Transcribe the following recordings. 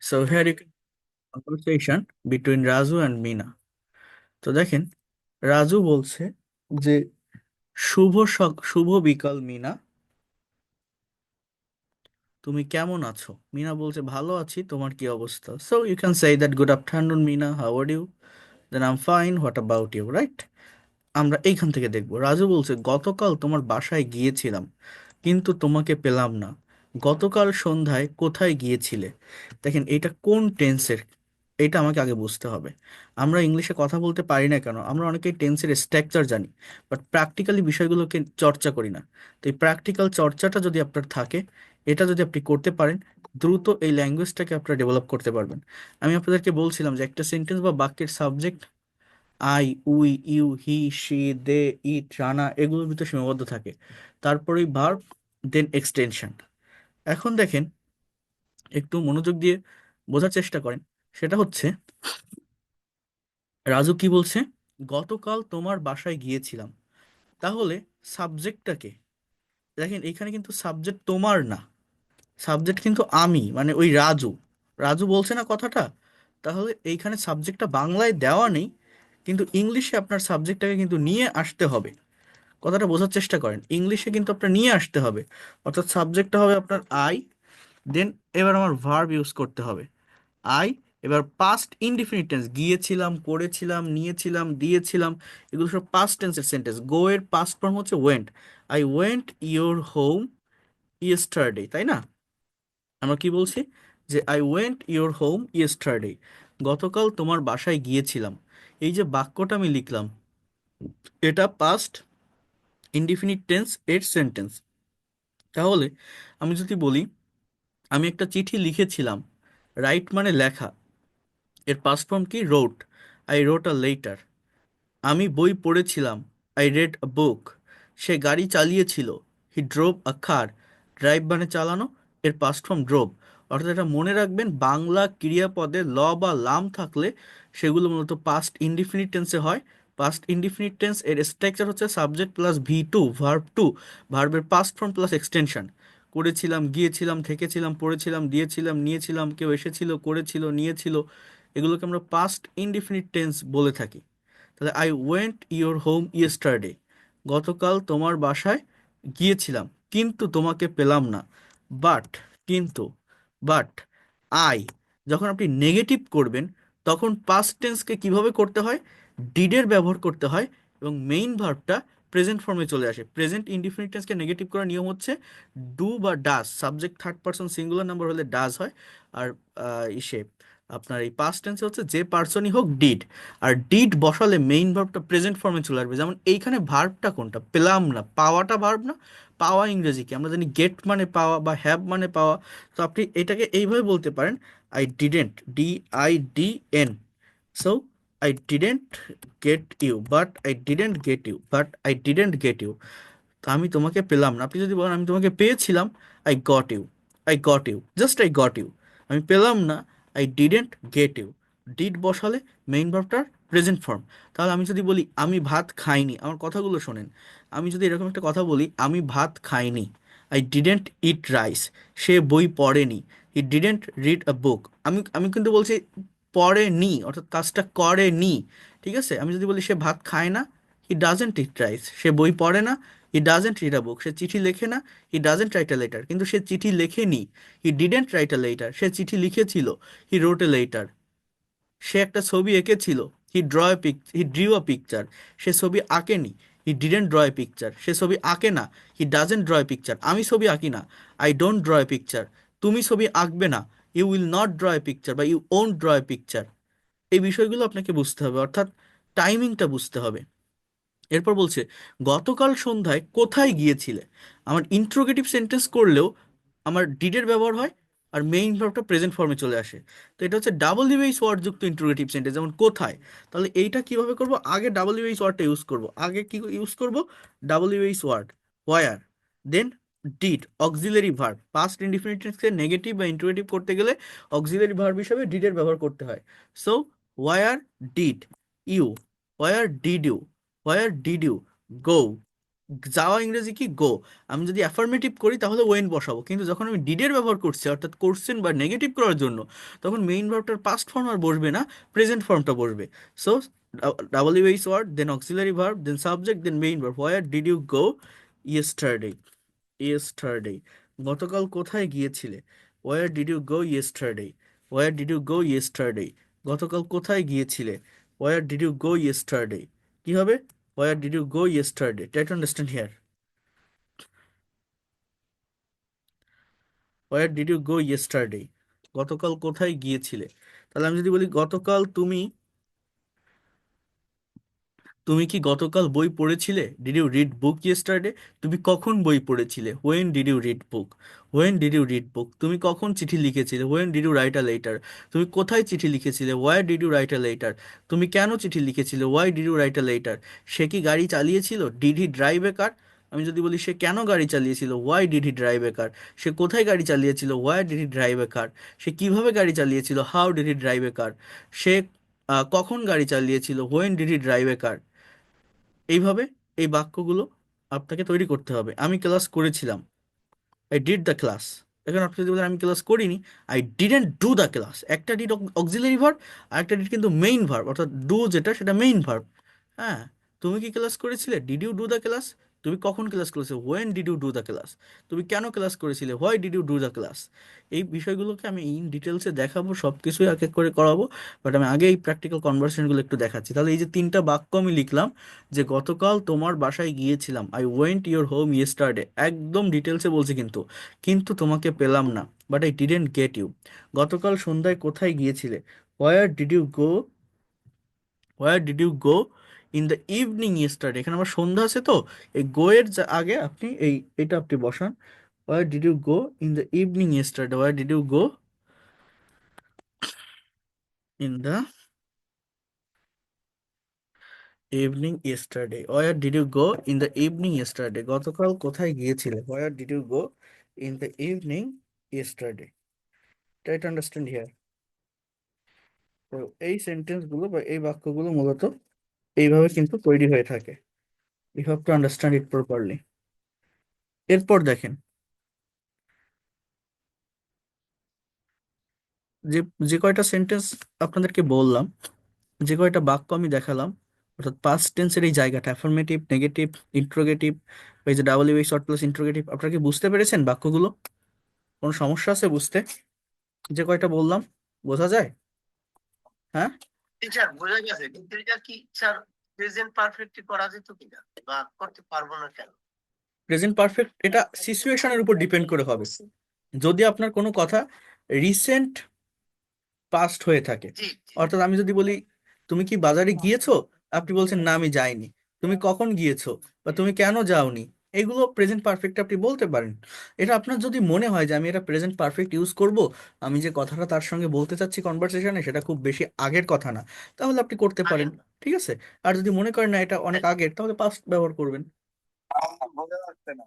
So here you can conversation between Raju and Mina. তো দেখেন, রাজু বলছে যে শুভ বিকাল মিনা, তুমি কেমন আছো? মিনা বলছে ভালো আছি, তোমার কি অবস্থা? So you can say that good afternoon Meena, how are you? Then I am fine, what about you, right? আমরা এইখান থেকে দেখবো। রাজু বলছে গতকাল তোমার বাসায় গিয়েছিলাম কিন্তু তোমাকে পেলাম না। গতকাল সন্ধ্যায় কোথায় গিয়েছিলে? দেখেন এটা কোন টেন্সের, এটা আমাকে আগে বুঝতে হবে। আমরা ইংলিশে কথা বলতে পারি না কেন, আমরা অনেকেই টেন্সের স্ট্রাকচার জানি, বাট প্র্যাকটিক্যালি বিষয়গুলোকে চর্চা করি না। তো এই প্র্যাকটিক্যাল চর্চাটা যদি আপনার থাকে, এটা যদি আপনি করতে পারেন, দ্রুত এই ল্যাঙ্গুয়েজটাকে আপনারা ডেভেলপ করতে পারবেন। আমি আপনাদেরকে বলছিলাম যে একটা সেন্টেন্স বা বাক্যের subject I, we, you, he, she, they, it, রানা এগুলোর ভিতরে সীমাবদ্ধ থাকে। তারপরেই ভার্ব, দেন এক্সটেনশন। এখন দেখেন, একটু মনোযোগ দিয়ে বোঝার চেষ্টা করেন। সেটা হচ্ছে রাজু কি বলছে, গতকাল তোমার বাসায় গিয়েছিলাম। তাহলে সাবজেক্টটাকে দেখেন, এখানে কিন্তু সাবজেক্ট তোমার না, সাবজেক্ট কিন্তু আমি, মানে ওই রাজু। রাজু বলছে না কথাটা। তাহলে এইখানে সাবজেক্টটা বাংলায় দেওয়া নেই, কিন্তু ইংলিশে আপনার সাবজেক্টটাকে কিন্তু নিয়ে আসতে হবে। কথাটা বোঝার চেষ্টা করেন, ইংলিশে কিন্তু আপনার নিয়ে আসতে হবে। অর্থাৎ সাবজেক্টটা হবে আপনার আই, দেন এবার আমার ভার্ব ইউজ করতে হবে আই। এবার পাস্ট ইনডিফিনিট টেন্স, গিয়েছিলাম, করেছিলাম, নিয়েছিলাম, দিয়েছিলাম, এগুলো সব পাস্ট টেন্সের সেন্টেন্স। গো এর পাস্ট ফর্ম হচ্ছে went. I went your home yesterday, তাই না? আমরা কি বলছি যে I went your home yesterday, গতকাল তোমার বাসায় গিয়েছিলাম। এই যে বাক্যটা আমি লিখলাম, এটা পাস্ট ইনডিফিনিট টেন্স এর সেন্টেন্স। তাহলে আমি যদি বলি আমি একটা চিঠি লিখেছিলাম, রাইট মানে লেখা, এর পাস্ট ফর্ম কি? Wrote. I wrote a letter. আমি বই পড়েছিলাম, আই রেড আ বুক। সে গাড়ি চালিয়েছিল, হি ড্রোভ আ কার। ড্রাইভ মানে চালানো, এর পাস্ট ফর্ম ড্রোভ। অর্থাৎ এটা মনে রাখবেন, বাংলা ক্রিয়াপদে ল বা লাম থাকলে সেগুলো মূলত পাস্ট ইনডিফিনিট টেন্সে হয়। পাস্ট ইনডিফিনিট টেন্স এর স্ট্রাকচার হচ্ছে subject plus V two, verb two, ভার্বের পাস্ট ফর্ম প্লাস এক্সটেনশন। করেছিলাম, গিয়েছিলাম, থেকেছিলাম, পড়েছিলাম, দিয়েছিলাম, নিয়েছিলাম, কেউ এসেছিল, করেছিল, নিয়েছিল, এগুলোকে আমরা পাস্ট ইনডিফিনিট টেন্স বলে থাকি। তাহলে I went your home yesterday, গতকাল তোমার বাসায় গিয়েছিলাম কিন্তু তোমাকে পেলাম না। বাট, কিন্তু, বাট, আই, যখন আপনি নেগেটিভ করবেন তখন পাস্ট টেন্সকে কিভাবে করতে হয়? ডিডের ব্যবহার করতে হয়, এবং মেইন ভার্বটা প্রেজেন্ট ফর্মে চলে আসে। প্রেজেন্ট ইনডিফিনিট টেন্সকে নেগেটিভ করার নিয়ম হচ্ছে ডু বা does, subject third person singular number হলে ডাজ হয়। আর ইসে আপনার এই পাস্ট টেন্সে হচ্ছে যে পার্সনই হোক ডিড। আর ডিড বসালে মেইন ভার্বটা প্রেজেন্ট ফর্মে চলে আসবে। যেমন এইখানে ভার্বটা কোনটা? পেলাম না, পাওয়াটা ভার্ব না? পাওয়া ইংরেজি কি? আমরা জানি গেট মানে পাওয়া বা হ্যাভ মানে পাওয়া। তো আপনি এটাকে এইভাবে বলতে পারেন, I didn't, DIDN। So I didn't get you, but I didn't get you, but I didn't get you. তো আমি তোমাকে পেলাম না। আপনি যদি বলেন আমি তোমাকে পেয়েছিলাম, I got you, I got you, just I got you. আমি পেলাম না, I didn't get you. Did বসালে মেইন ভার্বটার প্রেজেন্ট ফর্ম। তাহলে আমি যদি বলি আমি ভাত খাইনি, আমার কথাগুলো শোনেন। আমি যদি এরকম একটা কথা বলি, আমি ভাত খাইনি, আই ডিডেন্ট ইট রাইস। সে বই পড়েনি, হি ডিডেন্ট রিড আ বুক। আমি আমি কিন্তু বলছি পড়েনি, অর্থাৎ কাজটা করেনি। ঠিক আছে? আমি যদি বলি সে ভাত খায় না, হি ডাজেন্ট ইট রাইস। সে বই পড়ে না, হি ডাজেন্ট রিড আ বুক। সে চিঠি লেখে না, he doesn't write a letter. কিন্তু সে চিঠি লেখেনি, he didn't write a letter. সে চিঠি লিখেছিল, হি রোট এ লেটার। সে একটা ছবি এঁকেছিল, হি ড্রিউ আ পিকচার। সে ছবি আঁকেনি, he didn't draw a picture. সে ছবি আঁকে না, he doesn't draw a picture. আমি ছবি আঁকি না, I don't draw a picture. তুমি ছবি আঁকবে না, you will not draw a picture বা you won't draw a picture. এই বিষয়গুলো আপনাকে বুঝতে হবে, অর্থাৎ টাইমিংটা বুঝতে হবে। এরপর বলছে গতকাল সন্ধ্যায় কোথায় গিয়েছিলে। আমার ইন্ট্রোগেটিভ সেন্টেন্স করলেও আমার ডিডের ব্যবহার হয়, আর মেইন ভার্বটা প্রেজেন্ট ফর্মে চলে আসে। তো এটা হচ্ছে ডাবল ইউএইচ ওয়ার্ড যুক্ত ইন্ট্রোগেটিভ সেন্টেন্স, যেমন কোথায়। তাহলে এইটা কিভাবে করব? আগে ডাবল ইউএইচ ওয়ার্ডটা ইউজ করব। আগে কি ইউজ করব? Double UH word, where, then did, auxiliary verb. Past ইনডিফিনিটকে নেগেটিভ বা ইন্ট্রোগেটিভ করতে গেলে অক্সিলারি ভার্ব হিসেবে ডিডের ব্যবহার করতে হয়। So where did you, where did you, where did you go, যাওয়া ইংরেজি কি গো। আমি যদি অ্যাফার্মেটিভ করি তাহলে ওয়েন বসাবো, কিন্তু যখন আমি ডিডের ব্যবহার করছি অর্থাৎ কোশ্চেন বা নেগেটিভ করার জন্য, তখন মেইন ভার্বটার পাস্ট ফর্ম আর বসবে না, প্রেজেন্ট ফর্মটা বসবে। So double US word, then auxiliary verb, then subject, then main verb. Where did you go yesterday, yesterday, গতকাল কোথায় গিয়েছিলে? Where did you go yesterday, where did you go yesterday, গতকাল কোথায় গিয়েছিলে? Where did you go yesterday, কি হবে? Where did you go yesterday. Try to understand here. Where did you go yesterday, গতকাল কোথায় গিয়েছিলে? তাহলে আমি যদি বলি গতকাল তুমি, তুমি কি গতকাল বই পড়েছিলে? Did you read book yesterday, তুমি কখন বই পড়েছিলে? When did you read book, when did you read book, তুমি কখন চিঠি লিখেছিলে? When did you write a letter, তুমি কোথায় চিঠি লিখেছিলে? Why did you write a letter, তুমি কেন চিঠি লিখেছিলে? Why did you write a letter, সে কি গাড়ি চালিয়েছিল? ডিড হি ড্রাইভ এ কার, আমি যদি বলি সে কেন গাড়ি চালিয়েছিল? ওয়াই ডিড হি ড্রাইভ এ কার, সে কোথায় গাড়ি চালিয়েছিল? ওয়াই ডিড হি ড্রাইভ এ কার, সে কিভাবে গাড়ি চালিয়েছিল? হাউ ডিড হি ড্রাইভ এ কার, সে কখন গাড়ি চালিয়েছিল? হোয়েন ডিড হি ড্রাইভ এ কার। এইভাবে এই বাক্যগুলো আপনাকে তৈরি করতে হবে। আমি ক্লাস করেছিলাম, আই ডিড দ্য ক্লাস। এখন আপনি যদি বলেন আমি ক্লাস করিনি, I didn't do the class. একটা ডিড অক্সিলারি ভার্ব, আর একটা ডিড কিন্তু মেইন ভার্ব, অর্থাৎ ডু যেটা সেটা মেইন ভার্ব। হ্যাঁ, তুমি কি ক্লাস করেছিলে? Did you do the class, তুমি কখন ক্লাস করেছিলে? When did you do the class, তুমি কেন ক্লাস করেছিলে? Why did you do the class. এই বিষয়গুলোকে আমি ইন ডিটেলসে দেখাবো, সব কিছুই এক এক করে করাবো, বাট আমি আগে এই প্র্যাকটিক্যাল কনভারসেশনগুলো একটু দেখাচ্ছি। তাহলে এই যে তিনটা বাক্য আমি লিখলাম, যে গতকাল তোমার বাসায় গিয়েছিলাম, I went your home yesterday, একদম ডিটেলসে বলছি কিন্তু, কিন্তু তোমাকে পেলাম না, but I didn't get you. গতকাল সন্ধ্যায় কোথায় গিয়েছিলে? Where did you go, where did you go in the evening yesterday. এখানে আমার সন্ধ্যা আছে তো, এই গো এর আগে আপনি এটা আপনি বসান। Where did you go in the evening yesterday, where did you go in the evening yesterday, where did you go in the evening yesterday, গতকাল কোথায় গিয়েছিলে? Where did you go in the evening yesterday. Try to understand here. তো এই সেন্টেন্সগুলো বা এই বাক্যগুলো মূলত এইভাবে কিন্তু তৈরি হয়ে থাকে। You have to understand it properly. এরপর দেখেন, যে যে কয়টা সেন্টেন্স আপনাদেরকে বললাম, যে কয়টা বাক্য আমি দেখালাম, অর্থাৎ পাস্ট টেন্সের এই জায়গাটা অ্যাফার্মেটিভ, নেগেটিভ, ইন্ট্রোগেটিভ, এই যে double you short plus interrogative, আপনারা কি বুঝতে পেরেছেন বাক্যগুলো? কোনো সমস্যা আছে বুঝতে? যে কয়টা বললাম, বোঝা যায়? হ্যাঁ, টিচার বোঝা গেছে, কিন্তু এটা কি স্যার প্রেজেন্ট পারফেক্ট করা যেত কিনা, বা করতে পারবো না কেন? প্রেজেন্ট পারফেক্ট এটা সিচুয়েশনের উপর ডিপেন্ড করে হবে। যদি আপনার কোনো কথা রিসেন্ট পাস্ট হয়ে থাকে, জি জি। অর্থাৎ আমি যদি বলি তুমি কি বাজারে গিয়েছো, আপনি বলছেন না আমি যাইনি, তুমি কখন গিয়েছো বা তুমি কেন যাওনি, এগুলো প্রেজেন্ট পারফেক্ট আপনি বলতে পারেন। এটা আপনার যদি মনে হয় যে আমি এটা প্রেজেন্ট পারফেক্ট ইউজ করব, আমি যে কথাটা তার সঙ্গে বলতে চাচ্ছি কনভারসেশনে সেটা খুব বেশি আগের কথা না, তাহলে আপনি করতে পারেন। আগের না। ঠিক আছে। আর যদি মনে করেন না এটা অনেক আগের, তাহলে পাস্ট ব্যবহার করবেন। বোঝা যাচ্ছে না,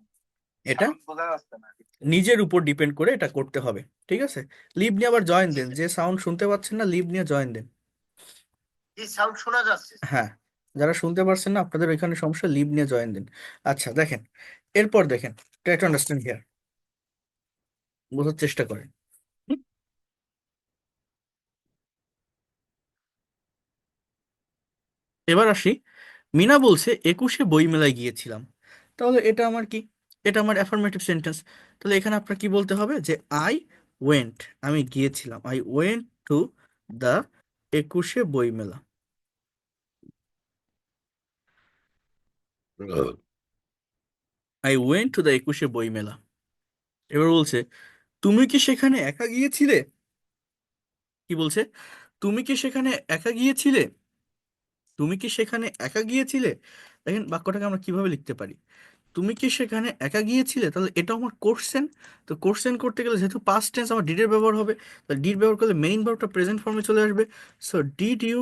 এটা সাউন্ড বোঝা যাচ্ছে না। নিজের উপর ডিপেন্ড করে এটা করতে হবে। ঠিক আছে, লিভ নিয়ে আবার জয়েন জি দেন, স্যার। যে সাউন্ড শুনতে পাচ্ছেন না লিভ নিয়ে জয়েন দেন। জি সাউন্ড শোনা যাচ্ছে স্যার। হ্যাঁ, যারা শুনতে পারছেন না আপনাদের ওইখানে সমস্যা, লিভ নিয়ে জয়েন দিন। আচ্ছা দেখেন, এরপর দেখেন, ট্রাই টু আন্ডারস্ট্যান্ড হিয়ার, বোঝার চেষ্টা করেন। হুম? এবার আসি, মিনা বলছে 21-এ বইমেলায় গিয়েছিলাম। তাহলে এটা আমার কি? এটা আমার অ্যাফার্মেটিভ সেন্টেন্স। তাহলে এখানে আপনার কি বলতে হবে? যে আই ওয়েন্ট, আমি গিয়েছিলাম, আই ওয়েন্ট টু দ্য 21-এ বইমেলা, আই ওয়েন্ট টু দ্য 21-এ বইমেলা। এবার বলছে তুমি কি সেখানে একা গিয়েছিলে? কি বলছে? তুমি কি সেখানে একা গিয়েছিলে? তুমি কি সেখানে একা গিয়েছিলে? দেখেন বাক্যটাকে আমরা কিভাবে লিখতে পারি। তুমি কি সেখানে একা গিয়েছিলে, তাহলে এটা আমার কোশ্চেন। তো কোশ্চেন করতে গেলে যেহেতু পাস্ট টেন্স, আমার ডিডের ব্যবহার হবে, তাহলে ডিড ব্যবহার করলে মেইন ভার্বটা প্রেজেন্ট ফর্মে চলে আসবে। So did you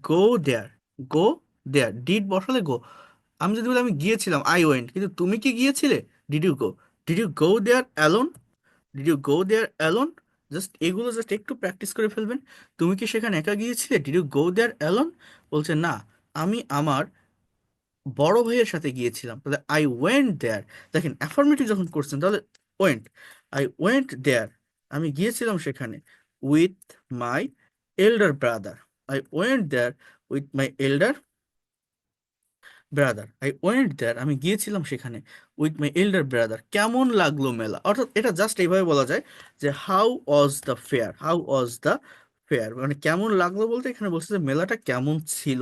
go there, go there, did বসালে গো। আমি যদি বলি আমি গিয়েছিলাম, আই ওয়েন্ট, কিন্তু তুমি কি গিয়েছিলে? Did you go, did you go there alone, did you go there alone. Just এগুলো জাস্ট একটু প্র্যাকটিস করে ফেলবেন। তুমি কি সেখানে একা গিয়েছিলে? Did you go there alone, বলছে না, আমি আমার বড় ভাইয়ের সাথে গিয়েছিলাম, তাহলে আই ওয়েন্ট দেয়ার। দেখেন অ্যাফার্মেটিভ যখন করছেন তাহলে ওয়েন্ট, আই ওয়েন্ট দেয়ার, আমি গিয়েছিলাম সেখানে with my elder brother, I went there with my elder brother, I went there, আমি গিয়েছিলাম সেখানে উইথ মাই এল্ডার ব্রাদার। কেমন লাগলো মেলা, অর্থাৎ এটা জাস্ট এইভাবে বলা যায় যে how was the fair, how was the fair, মানে কেমন লাগলো বলতে এখানে বলছে যে মেলাটা কেমন ছিল,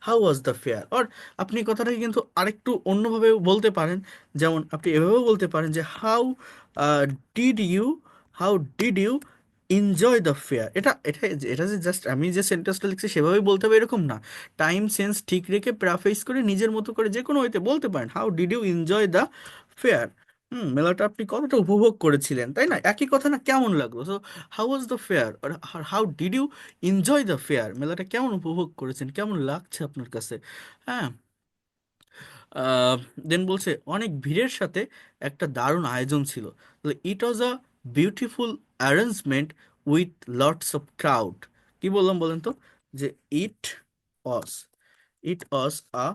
হাউ ওয়াজ দ্য ফেয়ার। আর আপনি কথাটাকে কিন্তু আরেকটু অন্যভাবে বলতে পারেন, যেমন আপনি এভাবেও বলতে পারেন যে how did you, how did you enjoy the fair. এটা এটা এটা যে জাস্ট আমি যে সেন্টেন্সটা লিখছি সেভাবেই বলতে হবে এরকম না, টাইম সেন্স ঠিক রেখে প্যারাফ্রেজ করে নিজের মতো করে যে কোনো হইতে বলতে পারেন how did you enjoy the fair. মেলাটা আপনি কতটা উপভোগ করেছিলেন, তাই না? একই কথা না, কেমন লাগলো। So how was the fair, আর how did you enjoy the fair, মেলাটা কেমন উপভোগ করেছেন, কেমন লাগছে আপনার কাছে। হ্যাঁ। দেন বলছে অনেক ভিড়ের সাথে একটা দারুণ আয়োজন ছিল, তাহলে it was a beautiful arrangement with lots of crowd. কি বললাম বলেন তো, যে it was, it was a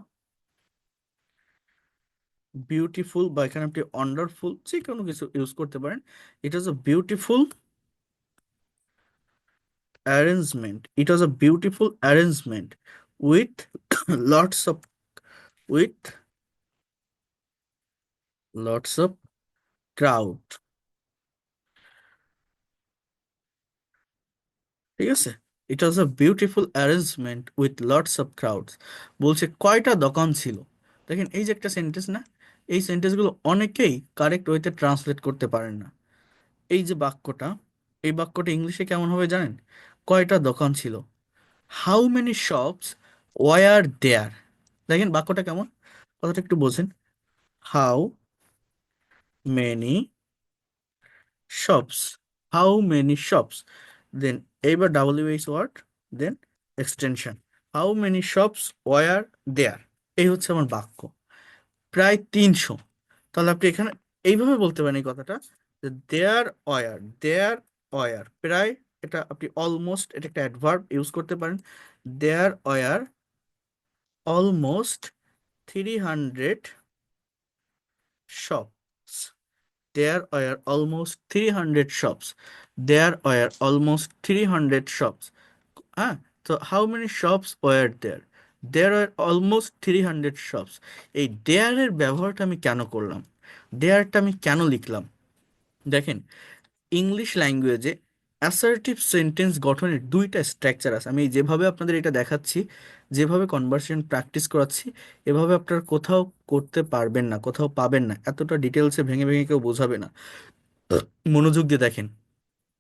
beautiful, বা এখানে আপনি ওয়ান্ডারফুল যে কোনো কিছু ইউজ করতে পারেন। It was a beautiful arrangement, it was a beautiful arrangement with lots of, with lots of crowd. ঠিক আছে, it was a beautiful arrangement with lots of crowds. বলছে কয়টা দোকান ছিল। দেখেন এই যে একটা সেন্টেন্স না, এই সেন্টেন্সগুলো অনেকেই কারেক্ট ওয়েতে ট্রান্সলেট করতে পারেন না। এই যে বাক্যটা, এই বাক্যটা ইংলিশে কেমন হবে জানেন? কয়টা দোকান ছিল, how many shops were there. দেখেন বাক্যটা কেমন, কথাটা একটু বোঝেন। How many shops, how many shops, then এইবার WH word, then extension, how many shops were there. এই হচ্ছে আমার বাক্য, প্রায় 300। তাহলে আপনি এখানে এইভাবে বলতে পারেন এই কথাটা, যে দেয়ার ওয়ার, দেয়ার ওয়ার প্রায়, এটা আপনি অলমোস্ট, এটা একটা অ্যাডভার্ব ইউজ করতে পারেন। There were almost 300 shops, there were almost 300 shops, there were almost 300 shops। হ্যাঁ, তো how many shops were there, there were almost 300 shops। এই there এর ব্যবহারটা আমি কেন করলাম, দেয়ারটা আমি কেন লিখলাম? দেখেন ইংলিশ ল্যাঙ্গুয়েজে অ্যাসার্টিভ সেন্টেন্স গঠনের দুইটা স্ট্রাকচার আছে। আমি যেভাবে আপনাদের এটা দেখাচ্ছি, যেভাবে কনভার্সেশন প্র্যাকটিস করাচ্ছি, এভাবে আপনারা কোথাও করতে পারবেন না, কোথাও পাবেন না, এতটা ডিটেলসে ভেঙে ভেঙে কেউ বোঝাবে না। মনোযোগ দিয়ে দেখেন,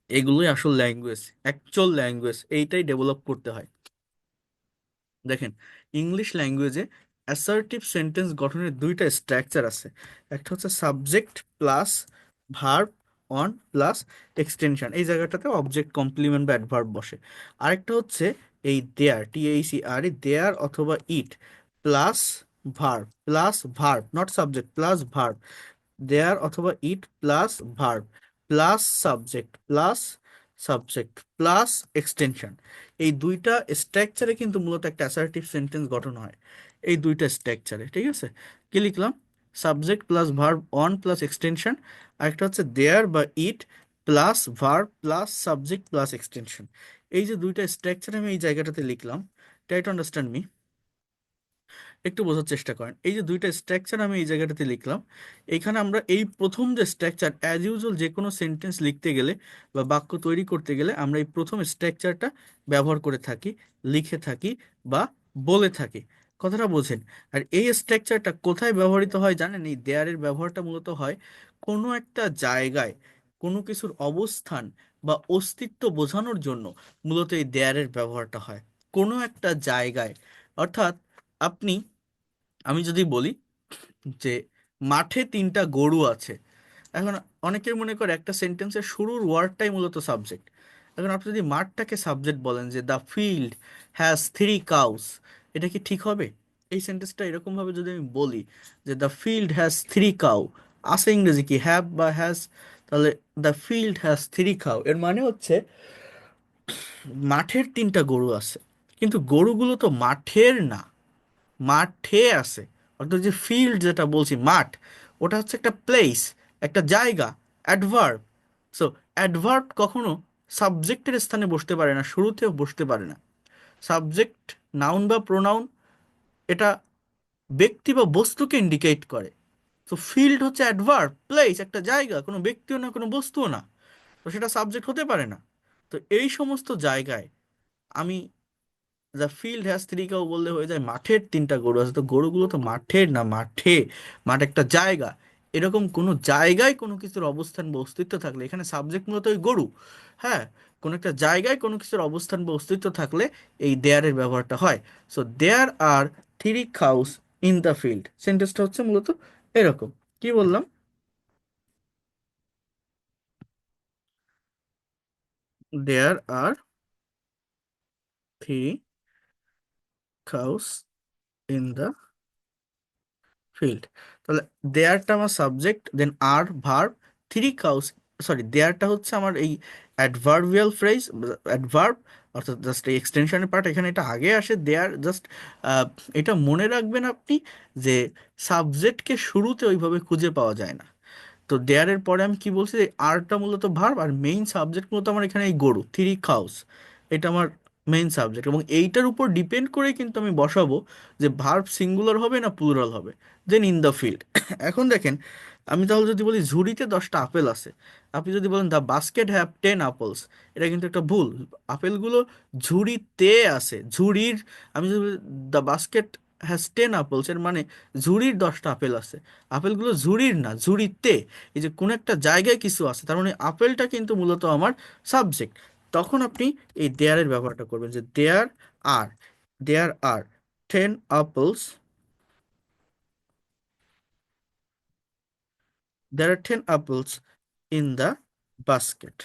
এগুলোই আসল ল্যাঙ্গুয়েজ, অ্যাকচুয়াল ল্যাঙ্গুয়েজ, এইটাই ডেভেলপ করতে হয়। দেখেন ইংলিশ ল্যাঙ্গুয়েজে অ্যাসার্টিভ সেন্টেন্স গঠনের দুইটা স্ট্রাকচার আছে। একটা হচ্ছে subject plus verb on plus extension, এই জায়গাটাতে অবজেক্ট কমপ্লিমেন্ট বা অ্যাডভার্ব বসে। আরেকটা হচ্ছে এই দেয়ার, THERE, দেয়ার অথবা it plus verb not subject, plus verb, there অথবা it plus verb plus subject plus extension. এই দুইটা স্ট্রাকচারে কিন্তু মূলত একটা অ্যাসার্টিভ সেন্টেন্স গঠন হয়, এই দুইটা স্ট্রাকচারে। ঠিক আছে, কি লিখলাম? Subject plus verb on plus extension, আরেকটা হচ্ছে দেয়ার বা it plus verb plus subject plus extension. এই যে দুইটা স্ট্রাকচার আমি এই জায়গাটাতে লিখলাম, ট্রাই টু আন্ডারস্ট্যান্ড মি, একটু বোঝার চেষ্টা করেন। এই যে দুইটা স্ট্রাকচার আমি এই জায়গাটাতে লিখলাম, এইখানে আমরা এই প্রথম যে স্ট্রাকচার, অ্যাজ ইউজুয়াল যে কোনো সেন্টেন্স লিখতে গেলে বা বাক্য তৈরি করতে গেলে আমরা এই প্রথম স্ট্রাকচারটা ব্যবহার করে থাকি, লিখে থাকি বা বলে থাকি। কথাটা বোঝেন। আর এই স্ট্রাকচারটা কোথায় ব্যবহৃত হয় জানেন? এই দেয়ারের ব্যবহারটা মূলত হয় কোনো একটা জায়গায় কোনো কিছুর অবস্থান বা অস্তিত্ব বোঝানোর জন্য, মূলত এই দেয়ারের ব্যবহারটা হয় কোনো একটা জায়গায়। অর্থাৎ আপনি, আমি যদি বলি যে মাঠে 3টা গরু আছে, এখন অনেকের মনে করে একটা সেন্টেন্সের শুরুর ওয়ার্ডটাই মূলত সাবজেক্ট। এখন আপনি যদি মাঠটাকে সাবজেক্ট বলেন যে দ্য ফিল্ড হ্যাজ 3 কাউস, এটা কি ঠিক হবে? এই সেন্টেন্সটা এরকম ভাবে যদি আমি বলি যে দ্য ফিল্ড হ্যাজ 3 কাউ, আছে ইংরেজি কি হ্যাভ বা হ্যাজ, তাহলে দ্য ফিল্ড হ্যাজ 3 কাউ এর মানে হচ্ছে মাঠের 3টা গরু আছে, কিন্তু গরুগুলো তো মাঠের না, মাঠে আছে। অর্থাৎ যে ফিল্ড যেটা বলছি, মাঠ, ওটা হচ্ছে একটা প্লেস, একটা জায়গা, অ্যাডভার্ব। সো অ্যাডভার্ব কখনো সাবজেক্টের স্থানে বসতে পারে না, শুরুতেও বসতে পারে না। সাবজেক্ট, নাউন বা প্রোনাউন, এটা ব্যক্তি বা বস্তুকে ইন্ডিকেট করে। তো ফিল্ড হচ্ছে অ্যাডভার্ব, প্লেস একটা জায়গা, কোনো ব্যক্তিও না কোনো বস্তুও না, তো সেটা সাবজেক্ট হতে পারে না। তো এই সমস্ত জায়গায় আমি the field has three cow বললে হয়ে যায় মাঠের তিনটা গরু আছে। তো গরুগুলো তো মাঠের না, মাঠে, মাঠ একটা জায়গা। এরকম কোনো জায়গায় কোনো কিছুর অবস্থান বা অস্তিত্ব থাকলে, এখানে সাবজেক্ট মূলত ওই গরু, হ্যাঁ, কোনো একটা জায়গায় কোনো কিছুর অবস্থান বা অস্তিত্ব থাকলে এই দেয়ারের ব্যবহারটা হয়। So there are three cows in the field, সেন্টেন্সটা হচ্ছে মূলত এরকম। কি বললাম? There are three cows in the field. তাহলে দেয়ারটা আমার subject, then are verb, three cows, sorry দেয়ারটা হচ্ছে আমার এই অ্যাডভার্বিয়াল ফ্রেজ, অ্যাডভার্ব, অর্থাৎ জাস্ট এই এক্সটেনশনের পার্ট, এখানে এটা আগে আসে দেয়ার জাস্ট। এটা মনে রাখবেন আপনি যে সাবজেক্টকে শুরুতে ওইভাবে খুঁজে পাওয়া যায় না। তো দেয়ারের পরে আমি কি বলছি, যে আরটা মূলত ভার্ব, আর মেইন সাবজেক্ট মূলত আমার এখানে এই গরু, থ্রি কাউস, এটা আমার মেইন সাবজেক্ট। এবং এইটার উপর ডিপেন্ড করেই কিন্তু আমি বসাবো যে ভার্ব সিঙ্গুলার হবে না প্লুরাল হবে, দেন ইন দ্য ফিল্ড। এখন দেখেন, আমি তাহলে যদি বলি ঝুড়িতে 10টা আপেল আছে, আপনি যদি বলেন দ্য বাস্কেট হ্যাভ 10 apples, এটা কিন্তু একটা ভুল। আপেলগুলো ঝুড়িতে আছে, ঝুড়ির, আমি যদি দ্য বাস্কেট হ্যাজ 10 apples, এর মানে ঝুড়ির 10টা আপেল আছে। আপেলগুলো ঝুড়ির না, ঝুড়িতে। এই যে কোনো একটা জায়গায় কিছু আছে, তার মানে আপেলটা কিন্তু মূলত আমার সাবজেক্ট। তখন আপনি এই দেয়ারের ব্যবহারটা করবেন, যে আর দেয়ার আর 10 apples, there are 10 apples in the basket।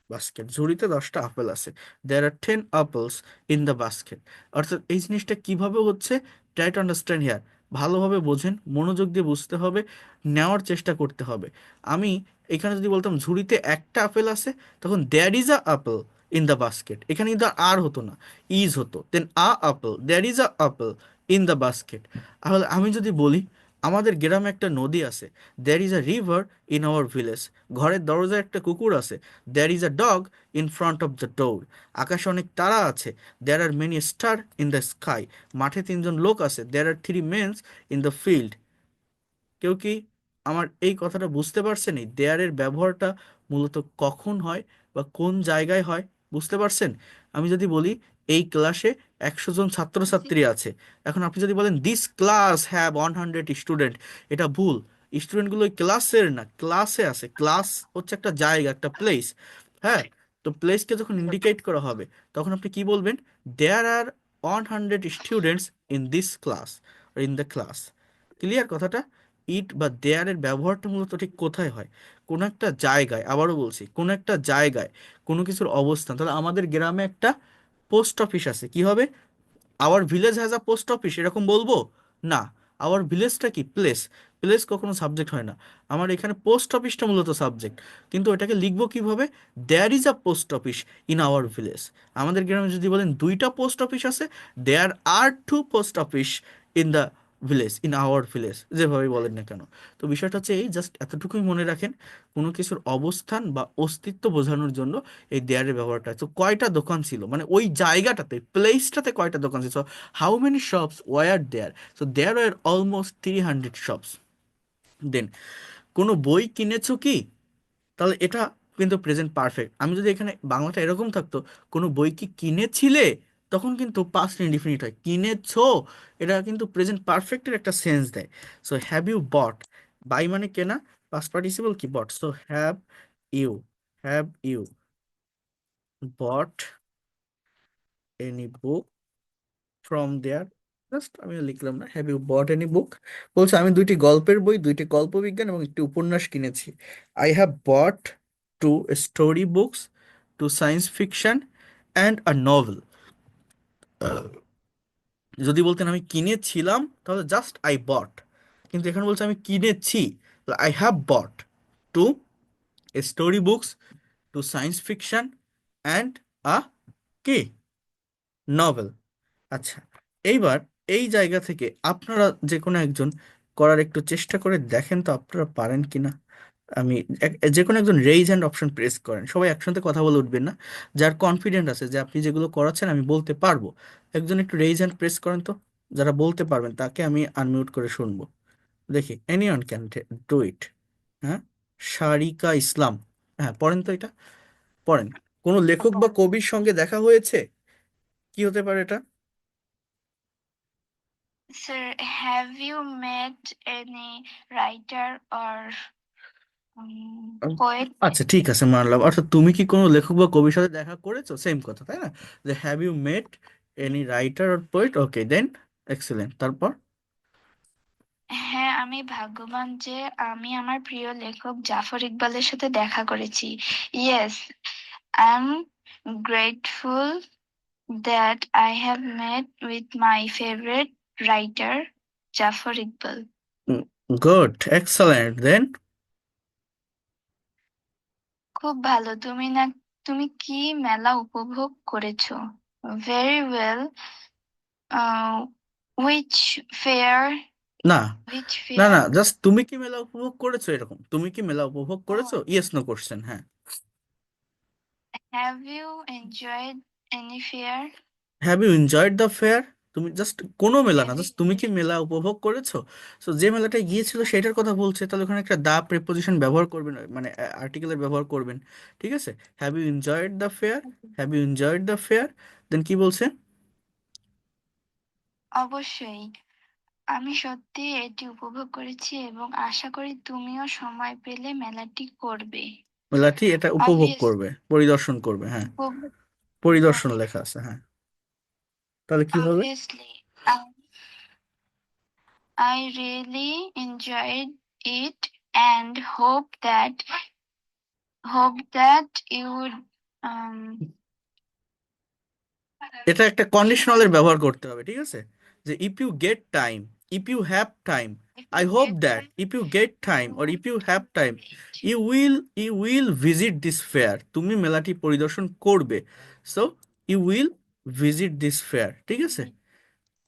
Basket, ঝুড়িতে 10টা আপেল আছে। There R 10 apples in the basket. অর্থাৎ এই জিনিসটা কিভাবে হচ্ছে, ট্রাই টু আন্ডারস্ট্যান্ড হিয়ার, ভালোভাবে বোঝেন, মনোযোগ দিয়ে বুঝতে হবে, নেওয়ার চেষ্টা করতে হবে। আমি এখানে যদি বলতাম ঝুড়িতে একটা আপেল আছে, তখন there is a apple in the basket, এখানে কিন্তু আর হতো না, ইজ হতো, then a apple, there is a apple in the basket. তাহলে আমি যদি বলি আমাদের গ্রামে একটা নদী আছে, there is a river in our village. ঘরের দরজায় একটা কুকুর আছে, there is a dog in front of the door. আকাশে অনেক তারা আছে, there are many star in the sky. মাঠে 3জন লোক আছে, there are three mens in the field. কেউ কি আমার এই কথাটা বুঝতে পারছেন? এই দেয়ারের ব্যবহারটা মূলত কখন হয় বা কোন জায়গায় হয়, বুঝতে পারছেন? আমি যদি বলি এই ক্লাসে 100 জন ছাত্রছাত্রী আছে, এখন আপনি যদি বলেন দিস ক্লাস হ্যাভ 100 স্টুডেন্ট, এটা ভুল। স্টুডেন্টগুলো ওই ক্লাসের না, ক্লাসে আছে। ক্লাস হচ্ছে একটা জায়গা, একটা প্লেস, হ্যাঁ। তো প্লেসকে যখন ইন্ডিকেট করা হবে, তখন আপনি কি বলবেন, দেয়ার আর 100 students in this class, in the class. Clear কথাটা? ইট বা দেয়ারের ব্যবহারটা মূলত ঠিক কোথায় হয়, কোনো একটা জায়গায়। আবারও বলছি, কোনো একটা জায়গায় কোনো কিছুর অবস্থান। তাহলে আমাদের গ্রামে একটা পোস্ট অফিস আছে, কি হবে, our village has a post office, এরকম বলবো না। আওয়ার ভিলেজটা কি, প্লেস, প্লেস কখনো সাবজেক্ট হয় না। আমার এখানে পোস্ট অফিসটা মূলত সাবজেক্ট, কিন্তু এটাকে লিখবো কিভাবে, there is a post office in our village. আমাদের গ্রামে যদি বলেন 2টা পোস্ট অফিস আছে, there are 2 post office in the village, in our village, যেভাবে বলেন না কেন। তো বিষয়টা হচ্ছে এই, জাস্ট এতটুকুই মনে রাখেন, কোনো কিছুর অবস্থান বা অস্তিত্ব বোঝানোর জন্য এই দেয়ারের ব্যবহারটা। তো কয়টা দোকান ছিল, মানে ওই জায়গাটাতে, প্লেসটাতে কয়টা দোকান ছিল। How many shops were there, so there were almost 300 shops. Then কোনো বই কিনেছো কি, তাহলে এটা কিন্তু প্রেজেন্ট পারফেক্ট। আমি যদি এখানে বাংলাটা এরকম থাকতো, কোনো বই কি কিনেছিলে, তখন কিন্তু পাস্ট ইনডিফিনিট হয়। কিনেছো, এটা কিন্তু প্রেজেন্ট পারফেক্টের একটা সেন্স দেয়। So have you bought, buy মানে কেনা, পাস্ট পার্টিসিপল কি bought, so you have you bought any book from there. Just আমি লিখলাম না, have you bought any book. বলছে আমি 2টি গল্পের বই, 2টি গল্প বিজ্ঞান এবং একটি উপন্যাস কিনেছি। I have bought 2 story books, 2 science fiction and a novel. যদি বলতেন আমি কিনেছিলাম, তাহলে জাস্ট আই বট, কিন্তু এখানে বলছে আমি কিনেছি, I have bought 2 story books, 2 science fiction and a কি নভেল। আচ্ছা, এইবার এই জায়গা থেকে আপনারা যে কোনো একজন করার একটু চেষ্টা করে দেখেন তো আপনারা পারেন কিনা। আমি যে কোনো একজন রেইজ হ্যান্ড অপশন প্রেস করেন, সবাই একসাথে কথা বলে উঠবেন না। যার কনফিডেন্ট আছে যে আপনি যেগুলো করাচ্ছেন আমি বলতে পারবো, একজন একটু রেইজ হ্যান্ড প্রেস করেন তো। যারা বলতে পারবেন তাকে আমি আনমিউট করে শুনবো। দেখি এনিওয়ান ক্যান ডু ইট। হ্যাঁ, সারিকা ইসলাম। হ্যাঁ, পড়েন তো এটা, পড়েন। কোনো লেখক বা কবির সঙ্গে দেখা হয়েছে? কি হতে পারে এটা? Sir, have you met any writer or poet? আচ্ছা ঠিক আছে, মানলাম। অর্থাৎ তুমি কি কোনো লেখক বা কবির সাথে দেখা করেছো, সেম কথা তাই না? যে have you met any writer or poet, okay then, excellent. তারপর হ্যাঁ, আমি ভাগ্যবান যে আমি আমার প্রিয় লেখক জাফর ইকবালের সাথে দেখা করেছি। Yes, I'm grateful that I have met with my favorite writer, Jafar Iqbal. Good, excellent, then. খুব ভালো। তুমি কি মেলা উপভোগ করেছো? Very well. Uh, which fair? না, Which না, না, fair? জাস্ট তুমি কি মেলা উপভোগ করেছো, এরকম তুমি কি মেলা উপভোগ করেছো, Oh, ইয়েস নো কোশ্চেন, হ্যাঁ। have you enjoyed any fair? Have you enjoyed the fair? তুমি জাস্ট কোনো মেলা না, Have you জাস্ট তুমি কি মেলা উপভোগ করেছো। সো যে মেলাটায় গিয়েছিল সেটার কথা বলছে, তাহলে ওখানে একটা দা প্রিপোজিশন ব্যবহার করবেন, মানে আর্টিকেলের ব্যবহার করবেন। ঠিক আছে, have you enjoyed the fair, have you enjoyed the fair, then কি বলছে? অবশ্যই। আমি সত্যি এটি উপভোগ করেছি এবং আশা করি তুমিও সময় পেলে মেলাটি করবে। মেলাটি এটা উপভোগ Obvious, করবে, পরিদর্শন করবে, হ্যাঁ। উপভোগ পরিদর্শন করবে। লেখা আছে, হ্যাঁ। তাহলে কি হবে? Obviously, I really enjoyed it and hope that you would এটা একটা কন্ডিশনালের ব্যবহার করতে হবে, ঠিক আছে? যে if you get time, if you have time, if I you hope get that time if you get time you or if you have time, it. You will visit this fair, তুমি মেলাটি পরিদর্শন করবে। So you will visit this fair, ঠিক আছে?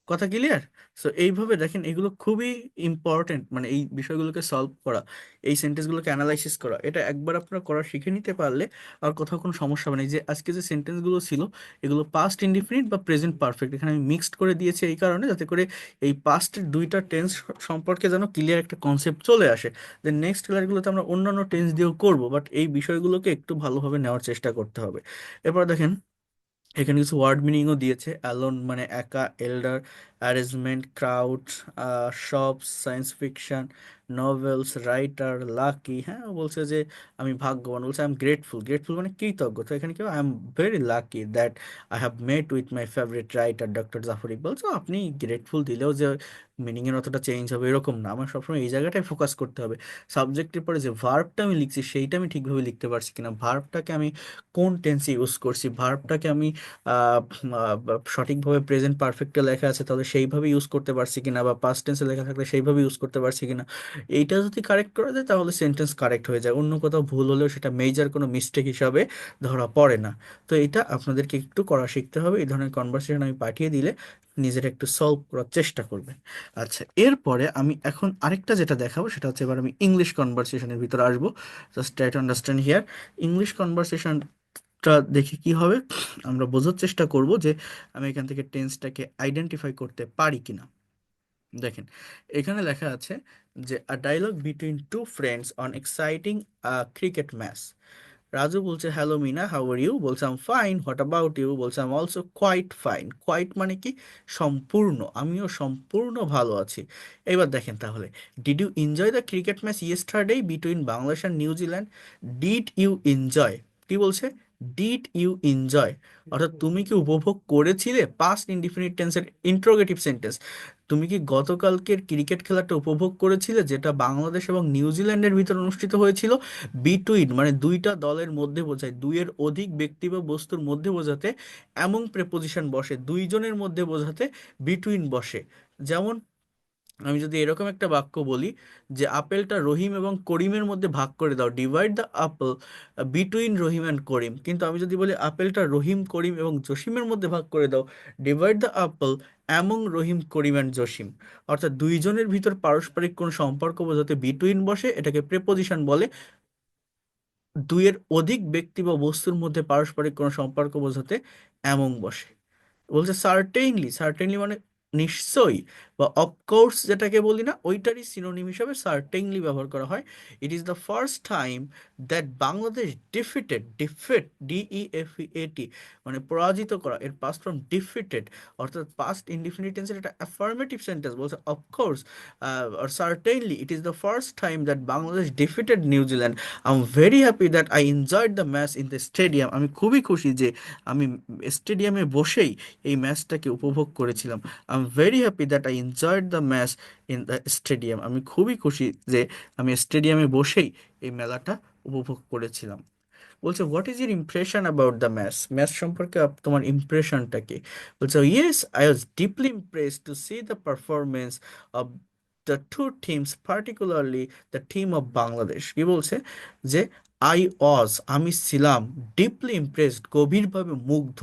কথা clear? So এইভাবে দেখেন, এগুলো খুবই ইম্পর্টেন্ট, মানে এই বিষয়গুলোকে সলভ করা, এই সেন্টেন্সগুলোকে অ্যানালাইসিস করা, এটা একবার আপনারা করা শিখে নিতে পারলে আর কোথাও কোনো সমস্যা হবে না। এই যে আজকে যে সেন্টেন্সগুলো ছিল, এগুলো পাস্ট ইনডিফিনিট বা প্রেজেন্ট পারফেক্ট, এখানে আমি মিক্সড করে দিয়েছি এই কারণে, যাতে করে এই পাস্টের দুইটা টেন্স সম্পর্কে যেন ক্লিয়ার একটা কনসেপ্ট চলে আসে। দেন নেক্সট ক্লাসগুলোতে আমরা অন্যান্য টেন্স দিয়েও করবো, বাট এই বিষয়গুলোকে একটু ভালোভাবে নেওয়ার চেষ্টা করতে হবে। এরপর দেখেন, এখানে কিছু ওয়ার্ড মিনিংও দিয়েছে। অ্যালোন মানে একা, এল্ডার, arrangement, crowd, shops, science fiction, novels, writer, lucky. হ্যাঁ, ও বলছে যে আমি ভাগ্যবান, বলছে আই এম গ্রেটফুল, গ্রেটফুল মানে কৃতজ্ঞ। তো এখানে কি, I am very lucky that I have met with my favourite writer doctor Zafar Iqbal. তো আপনি গ্রেটফুল দিলেও যে মিনিংয়ের অতটা চেঞ্জ হবে এরকম না, আমার সবসময় এই জায়গাটায় ফোকাস করতে হবে। সাবজেক্টের পরে যে ভার্বটা আমি লিখছি সেইটা আমি ঠিকভাবে লিখতে পারছি কিনা, ভার্বটাকে আমি কোন টেন্সে ইউজ করছি, ভার্বটাকে আমি আহ, সঠিকভাবে প্রেজেন্ট পারফেক্টে লেখা আছে তাহলে সেইভাবে ইউজ করতে পারছি কিনা, বা পাস্ট টেন্সে লেখা থাকলে সেইভাবে ইউজ করতে পারছি কিনা। এইটা যদি কারেক্ট করা যায় তাহলে সেন্টেন্স কারেক্ট হয়ে যায়, অন্য কোথাও ভুল হলেও সেটা মেজর কোনো মিস্টেক হিসাবে ধরা পড়ে না। তো এটা আপনাদেরকে একটু করা শিখতে হবে, এই ধরনের কনভারসেশন আমি পাঠিয়ে দিলে নিজেরা একটু সলভ করার চেষ্টা করবেন। আচ্ছা, এরপরে আমি এখন আরেকটা যেটা দেখাবো সেটা হচ্ছে, এবার আমি ইংলিশ কনভারসেশনের ভিতরে আসবো। Just try to understand here. English conversation টা দেখে কি হবে, আমরা বোঝার চেষ্টা করব যে আমি এখান থেকে টেন্সটাকে আইডেন্টিফাই করতে পারি কিনা। দেখেন, এখানে লেখা আছে যে a dialogue between two friends on exciting cricket match. Raju বলছে hello Mina, how are you, বলছে I'm fine, what about you, বলছে I'm also quite fine. Quite মানে কি, সম্পূর্ণ, আমিও সম্পূর্ণ ভালো আছি। এবার দেখেন তাহলে, did you enjoy the cricket match yesterday between Bangladesh and New Zealand. Did you enjoy, কি বলছে, ডিড ইউ এনজয়, অর্থাৎ তুমি কি উপভোগ করেছিলে, পাস্ট ইনডিফিনিট টেন্সের ইন্ট্রোগেটিভ সেন্টেন্স। তুমি কি গতকালকের ক্রিকেট খেলাটা উপভোগ করেছিলে যেটা বাংলাদেশ এবং নিউজিল্যান্ডের ভিতর অনুষ্ঠিত হয়েছিল। বিটুইন মানে দুইটা দলের মধ্যে বোঝায়, দুইয়ের অধিক ব্যক্তি বা বস্তুর মধ্যে বোঝাতে এমন প্রেপোজিশন বসে, দুইজনের মধ্যে বোঝাতে বিটুইন বসে। যেমন আমি যদি এরকম একটা বাক্য বলি যে আপেলটা রহিম এবং করিমের মধ্যে ভাগ করে দাও, divide the apple between Rahim and Karim, কিন্তু আমি যদি বলি আপেলটা রহিম করিম এবং জসিমের মধ্যে ভাগ করে দাও, divide the apple among Rahim Karim and Jasim, অর্থাৎ দুইজনের ভিতর পারস্পরিক কোন সম্পর্ক বোঝাতে বিটুইন বসে, এটাকে প্রেপোজিশন বলে। দুইয়ের অধিক ব্যক্তি বা বস্তুর মধ্যে পারস্পরিক কোনো সম্পর্ক বোঝাতে অ্যামং বসে। বলছে সার্টেইনলি, সার্টেইনলি মানে নিশ্চয়ই, বা অফকোর্স যেটাকে বলি না, ওইটারই সিনোনিম হিসাবে সার্টেইনলি ব্যবহার করা হয়। It is the first time that Bangladesh defeated, defeat DEFEAT মানে পরাজিত করা, এর পাস্ট ফর্ম ডিফিটেড, অর্থাৎ পাস্ট ইনডিফিনিট টেন্সের একটা অ্যাফার্মেটিভ সেন্টেন্স। বলছে of course or certainly it is the first time that Bangladesh defeated New Zealand. I'm very happy that I enjoyed the match in the stadium. আমি খুবই খুশি যে আমি স্টেডিয়ামে বসেই এই ম্যাচটাকে উপভোগ করেছিলাম। I am very happy that I enjoyed the match in the stadium. আমি খুবই খুশি যে আমি স্টেডিয়ামে বসেই এই মেলাটা উপভোগ করেছিলাম। বলছে what is your impression about the match, match সম্পর্কে তোমার ইমপ্রেশনটা কি? বলছে yes I was deeply impress to see the performance of the two teams, particularly the team of Bangladesh. কি বলছে যে আই ওয়াজ, আমি ছিলাম, ডিপলি ইমপ্রেসড, গভীরভাবে মুগ্ধ।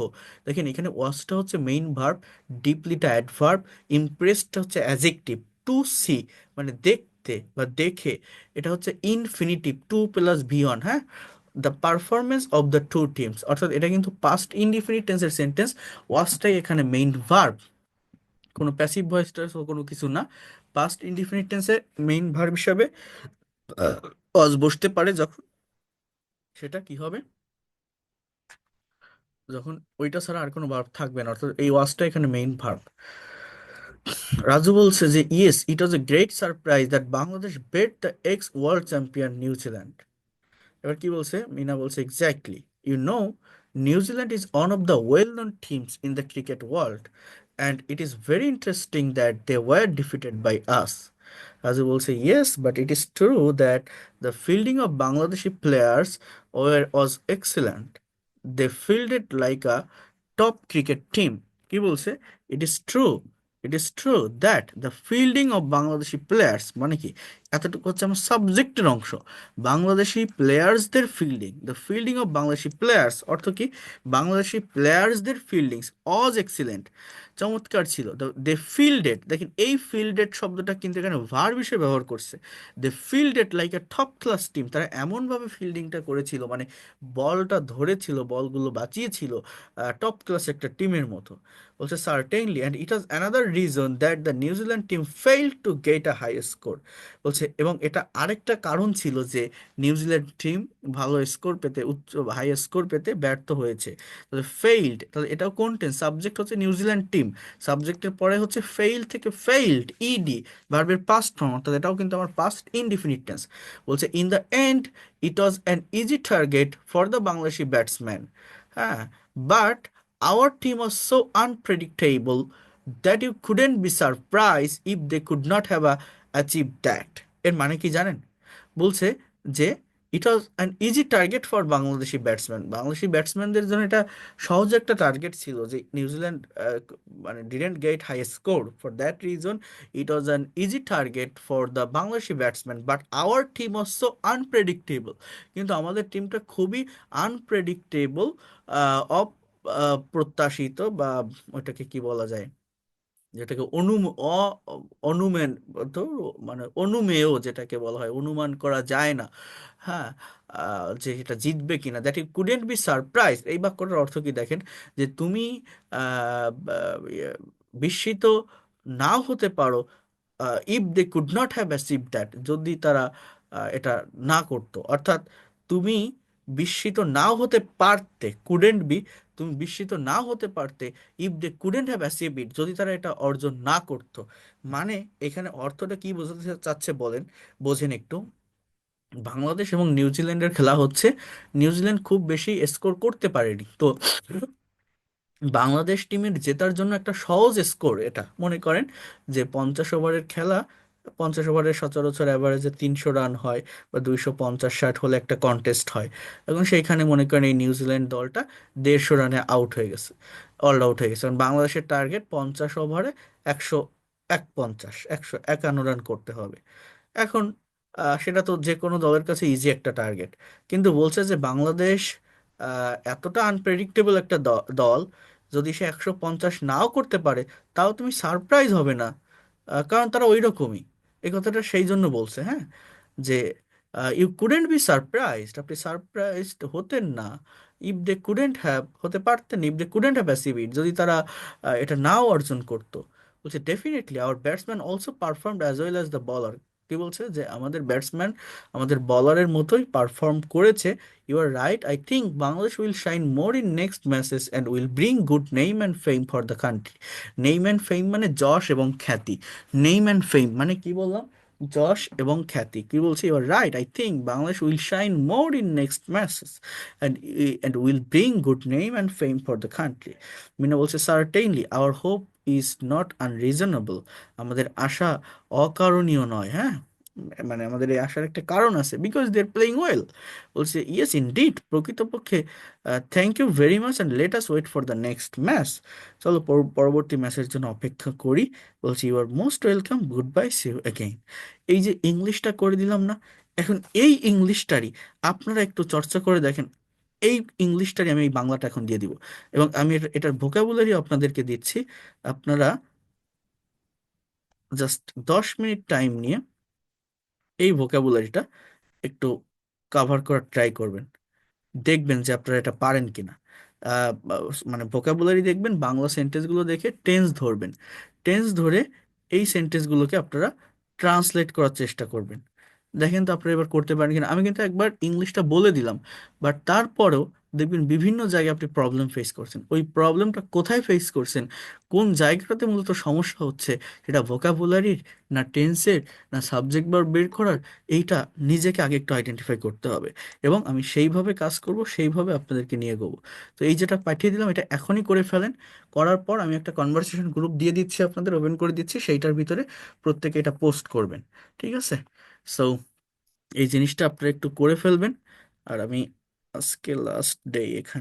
দেখেন এখানে ওয়াজটা হচ্ছে মেইন ভার্ব, ডিপলিটা অ্যাডভার্ব, ইমপ্রেসডটা হচ্ছে অ্যাজেক্টিভ, টু সি মানে দেখতে বা দেখে, এটা হচ্ছে infinitive, to plus V one, হ্যাঁ। The performance of the two teams, অর্থাৎ এটা কিন্তু পাস্ট ইনডিফিনিট টেন্সের সেন্টেন্স, ওয়াজটাই এখানে মেইন ভার্ব, কোনো প্যাসিভ ভয়েস টয়েস ও কোনো কিছু না। পাস্ট ইনডিফিনিট টেন্সে মেইন ভার্ব হিসাবে ওয়াজ বসতে পারে যখন, সেটা কি হবে, যখন ওইটা ছাড়া আর কোনো ভার্ব থাকবে না, অর্থাৎ এই ওয়াজটা এখানে মেইন ভার্ব। রাজু বলছে যে yes it was a great surprise that Bangladesh beat the ex world champion New Zealand. এবার কি বলছে, মিনা বলছে exactly, you know New Zealand is one of the well known teams in the cricket world and it is very interesting that they were defeated by us. Raju বলছে yes but it is true that the fielding of Bangladeshi players was excellent, they fielded like a top cricket team. কি বলছে, it is true, it is true that the fielding of Bangladeshi players মানে কি, এতটুকু হচ্ছে আমার সাবজেক্টের অংশ। বাংলাদেশি প্লেয়ার্সদের fielding, the fielding of Bangladeshi players অর্থ কি, বাংলাদেশি প্লেয়ার্সদের ফিল্ডিংস অজ এক্সিলেন্ট, চমৎকার ছিল। দে ফিল্ডেড, দেখেন এই ফিল্ডেড শব্দটা কিন্তু এখানে ভার্ব হিসেবে ব্যবহার করছে। They fielded like a top class team, তারা এমনভাবে ফিল্ডিংটা করেছিল মানে বলটা ধরেছিল, বলগুলো বাঁচিয়েছিল টপ ক্লাস একটা টিমের মতো। বলছে certainly and it was another reason that the New Zealand team fail to get a high score. বলছে এবং এটা আরেকটা কারণ ছিল যে নিউজিল্যান্ড টিম ভালো স্কোর পেতে, উচ্চ হাই স্কোর পেতে ব্যর্থ হয়েছে। তাহলে ফেইল্ড, তাহলে এটাও কোন টেন্স, সাবজেক্ট হচ্ছে নিউজিল্যান্ড টিম, সাবজেক্টের পরে হচ্ছে ফেইল থেকে ফেইল্ড, ইডি ভার্বের পাস্ট ফর্ম, অর্থাৎ এটাও কিন্তু আমার পাস্ট ইনডিফিনিট টেন্স। বলছে in the and it was an easy target for the Bangladeshi batsman, হ্যাঁ, but our team was so unpredictable that you couldn't be surprised if they could not have achieved that. এর মানে কি জানেন, বলছে যে it was an easy target for Bangladeshi batsman, Bangladeshi ব্যাটসম্যানদের জন্য এটা সহজ একটা টার্গেট ছিল যে নিউজিল্যান্ড মানে didn't get high score, for that reason it was an easy target for the Bangladeshi batsman, but our team was so unpredictable, কিন্তু আমাদের টিমটা খুবই আনপ্রেডিক্টেবল, অপ্রত্যাশিত, বা ওইটাকে কি বলা যায়, যেটাকে অনুমেন, তো মানে অনুমেয় যেটাকে বলা হয়, অনুমান করা যায় না, হ্যাঁ, যে এটা জিতবে কিনা, that you couldn't be surprise. এই বাক্যটার অর্থ কি দেখেন, যে তুমি বিস্মিত নাও হতে পারো, if they could not have achieve that, যদি তারা এটা না করতো, অর্থাৎ তুমি বিস্মিত নাও হতে পারতে, কুডেন্ট বি, তুমি বিস্মিত নাও হতে পারতে, if they couldn't have achieve it, যদি তারা এটা অর্জন না করতো। মানে এখানে অর্থটা কি বোঝাতে চাচ্ছে বলেন, বোঝেন একটু। বাংলাদেশ এবং নিউজিল্যান্ডের খেলা হচ্ছে, নিউজিল্যান্ড খুব বেশি স্কোর করতে পারেনি, তো বাংলাদেশ টিমের জেতার জন্য একটা সহজ স্কোর এটা, মনে করেন যে 50 ওভারের খেলা, 50 ওভারে সচরাচর অ্যাভারেজে 300 রান হয়, বা 250-60 হলে একটা কন্টেস্ট হয়। এবং সেইখানে মনে করেন এই নিউজিল্যান্ড দলটা 150 রানে আউট হয়ে গেছে, অল আউট হয়ে গেছে, কারণ বাংলাদেশের টার্গেট 50 ওভারে 100 150, 151 রান করতে হবে। এখন সেটা তো যে কোনো দলের কাছে ইজি একটা টার্গেট, কিন্তু বলছে যে বাংলাদেশ এতটা আনপ্রেডিক্টেবল একটা দল, যদি সে 150 নাও করতে পারে তাও তুমি সারপ্রাইজ হবে না, কারণ তারা ওই রকমই। এই কথাটা সেই জন্য বলছে, হ্যাঁ, যে ইউ কুডেন্ট বি সারপ্রাইজড, আপনি সারপ্রাইজড হতেন না। ইফ দে কুডেন্ট হ্যাভ, হতে পারতেন, if they couldn't have achieve it, যদি তারা এটা নাও অর্জন করতো। বলছে definitely our batsman also performed as well as the bowler. কি বলছে যে আমাদের ব্যাটসম্যান আমাদের বলারের মতোই পারফর্ম করেছে। You are right, I think Bangladesh will shine more in next matches and will bring good name and fame for the country. Name and fame মানে যশ এবং খ্যাতি। নেম অ্যান্ড ফেম মানে কি বললাম? যশ এবং খ্যাতি। কি বলছে? You are right, I think Bangladesh will shine more in next matches and and will bring good name and fame for the country. Mina বলছে certainly our hope is not unreasonable. আমাদের আশা অকারণীয় নয়, হ্যাঁ, মানে আমাদের এই আসার একটা কারণ আছে, because they are playing well. বলছে ইয়েস ইনডিড, প্রকৃতপক্ষে। Thank you very much and let us wait for the next match. চলো পরবর্তী ম্যাচের জন্য অপেক্ষা করি। বলছি you are most welcome, good bye, see you again. এই যে ইংলিশটা করে দিলাম না, এখন এই ইংলিশটারই আপনারা একটু চর্চা করে দেখেন। এই ইংলিশটারই আমি এই বাংলাটা এখন দিয়ে দিব, এবং আমি এটার ভোকাবুলারি আপনাদেরকে দিচ্ছি। আপনারা জাস্ট 10 মিনিট টাইম নিয়ে এই ভোকাবুলারিটা একটু কাভার করার ট্রাই করবেন। দেখবেন যে আপনারা এটা পারেন কিনা। মানে ভোকাবুলারি দেখবেন, বাংলা সেন্টেন্সগুলো দেখে টেন্স ধরবেন। টেন্স ধরে এই সেন্টেন্সগুলোকে আপনারা ট্রান্সলেট করার চেষ্টা করবেন। দেখেন তো আপনারা এবার করতে পারেন কিনা। আমি কিন্তু একবার ইংলিশটা বলে দিলাম, বাট তারপরেও দেখবেন বিভিন্ন জায়গায় আপনি প্রবলেম ফেস করছেন। ওই প্রবলেমটা কোথায় ফেস করছেন, কোন জায়গাটাতে মূলত সমস্যা হচ্ছে, সেটা ভোকাবুলারির, না টেন্সের, না সাবজেক্ট ভার্ব বের করার, এইটা নিজেকে আগে একটু আইডেন্টিফাই করতে হবে। এবং আমি সেইভাবে কাজ করব, সেইভাবে আপনাদেরকে নিয়ে এগোবো। তো এই যেটা পাঠিয়ে দিলাম এটা এখনই করে ফেলেন। করার পর আমি একটা কনভারসেশন গ্রুপ দিয়ে দিচ্ছি, আপনাদের ওপেন করে দিচ্ছি, সেইটার ভিতরে প্রত্যেকে এটা পোস্ট করবেন। ঠিক আছে? সো এই জিনিসটা আপনারা একটু করে ফেলবেন। আর আমি আজকে লাস্ট ডে এখানে